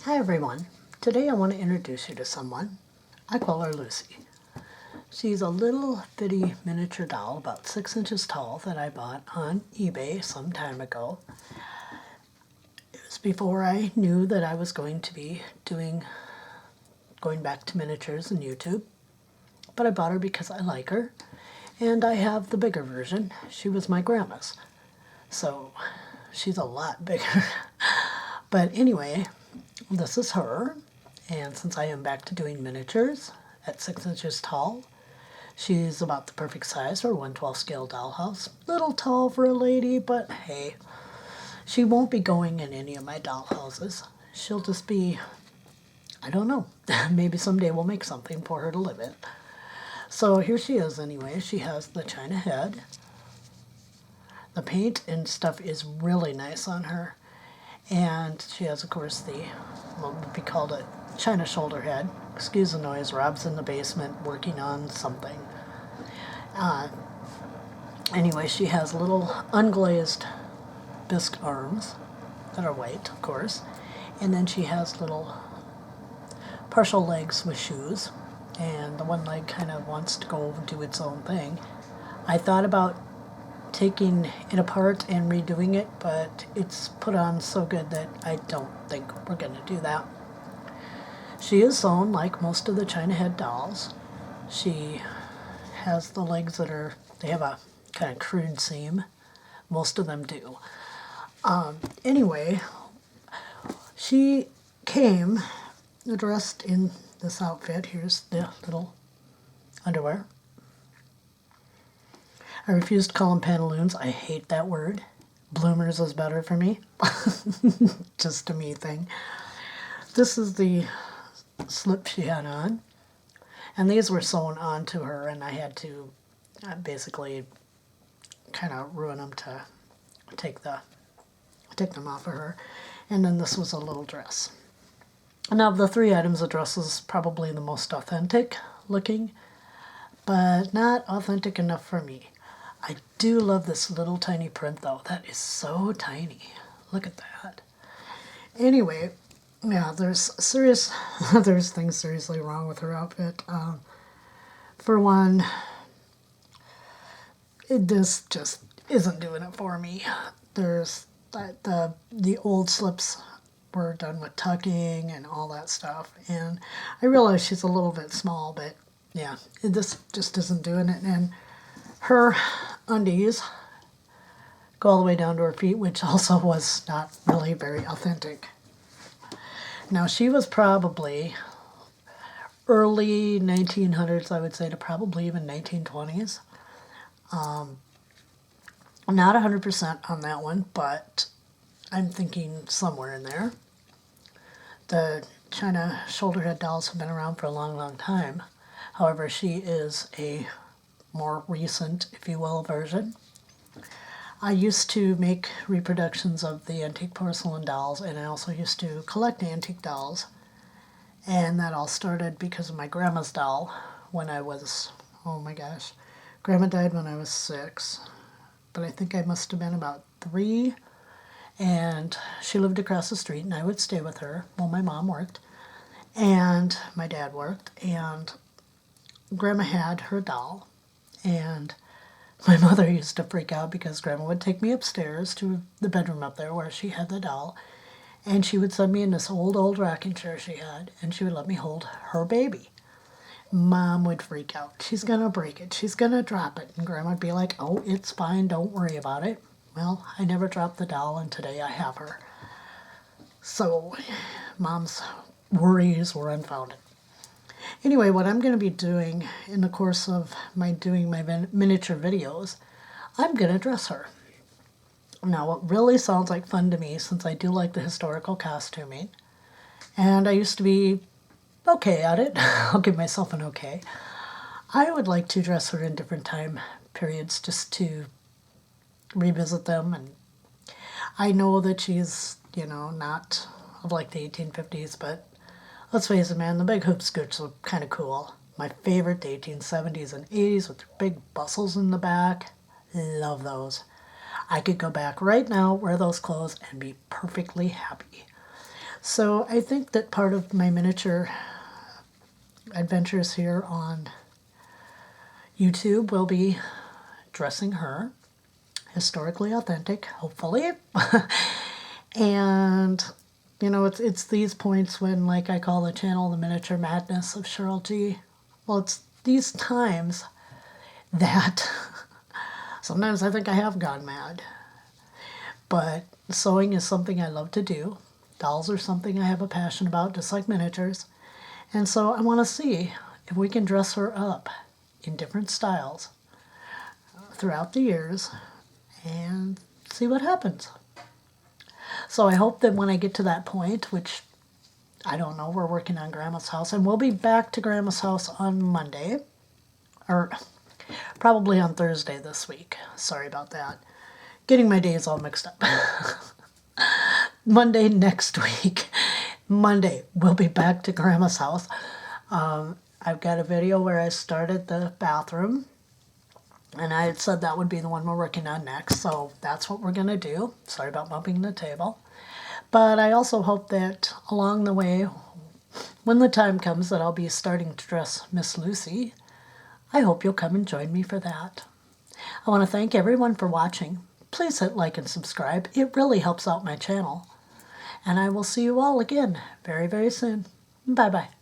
Hi everyone. Today I want to introduce you to someone. I call her Lucy. She's a little bitty miniature doll about 6 inches tall that I bought on eBay some time ago. It was before I knew that I was going to be going back to miniatures and YouTube. But I bought her because I like her. And I have the bigger version. She was my grandma's. So she's a lot bigger. But anyway, this is her. And since I am back to doing miniatures at 6 inches tall, she's about the perfect size for a 1/12 scale dollhouse. Little tall for a lady, but hey, she won't be going in any of my dollhouses. She'll just be, I don't know, maybe someday we'll make something for her to live in. So here she is anyway. She has the china head. The paint and stuff is really nice on her. And she has, of course, what would be called a china shoulder head. Excuse the noise, Rob's in the basement working on something. Anyway, she has little unglazed bisque arms that are white, of course. And then she has little partial legs with shoes. And the one leg kind of wants to go and do its own thing. I thought about taking it apart and redoing it, but it's put on so good that I don't think we're going to do that. She is sewn like most of the china head dolls. She has the legs they have a kind of crude seam. Most of them do. Anyway, she came dressed in this outfit. Here's the little underwear. I refuse to call them pantaloons. I hate that word. Bloomers is better for me. Just a me thing. This is the slip she had on. And these were sewn onto her, and I had to basically kind of ruin them to take them off of her. And then this was a little dress. And of the three items, the dress is probably the most authentic looking, but not authentic enough for me. I do love this little tiny print though. That is so tiny. Look at that. Anyway, yeah, there's things seriously wrong with her outfit. For one, this just isn't doing it for me. There's the old slips were done with tucking and all that stuff, and I realize she's a little bit small, but yeah, this just isn't doing it. And her undies go all the way down to her feet, which also was not really very authentic. Now, she was probably early 1900s, I would say, to probably even 1920s. I'm not 100% on that one, but I'm thinking somewhere in there. The china shoulder head dolls have been around for a long, long time. However, she is a more recent, if you will, version. I used to make reproductions of the antique porcelain dolls, and I also used to collect antique dolls. And that all started because of my grandma's doll when I was, oh my gosh, Grandma died when I was 6, but I think I must have been about 3, and she lived across the street, and I would stay with her while my mom worked, and my dad worked, and Grandma had her doll, and my mother used to freak out because Grandma would take me upstairs to the bedroom up there where she had the doll, and she would send me in this old rocking chair she had, and she would let me hold her baby. Mom would freak out. She's going to break it. She's going to drop it. And Grandma would be like, oh, it's fine. Don't worry about it. Well, I never dropped the doll, and today I have her. So Mom's worries were unfounded. Anyway, what I'm going to be doing in the course of doing my miniature videos, I'm going to dress her. Now, it really sounds like fun to me since I do like the historical costuming. And I used to be okay at it. I'll give myself an okay. I would like to dress her in different time periods just to revisit them. And I know that she's, not of like the 1850s, but let's face it, man, the big hoop skirts look kind of cool. My favorite, the 1870s and 80s with big bustles in the back. Love those. I could go back right now, wear those clothes, and be perfectly happy. So I think that part of my miniature adventures here on YouTube will be dressing her historically authentic, hopefully. And you know, it's these points when, like, I call the channel the Miniature Madness of Cheryl G. Well, it's these times that sometimes I think I have gone mad. But sewing is something I love to do. Dolls are something I have a passion about, just like miniatures. And so I want to see if we can dress her up in different styles throughout the years and see what happens. So I hope that when I get to that point, which I don't know, we're working on Grandma's house, and we'll be back to Grandma's house on Monday, or probably on Thursday this week. Sorry about that. Getting my days all mixed up. Monday next week. Monday, we'll be back to Grandma's house. I've got a video where I started the bathroom, and I had said that would be the one we're working on next, so that's what we're going to do. Sorry about bumping the table. But I also hope that along the way, when the time comes that I'll be starting to dress Miss Lucy, I hope you'll come and join me for that. I want to thank everyone for watching. Please hit like and subscribe. It really helps out my channel. And I will see you all again very, very soon. Bye-bye.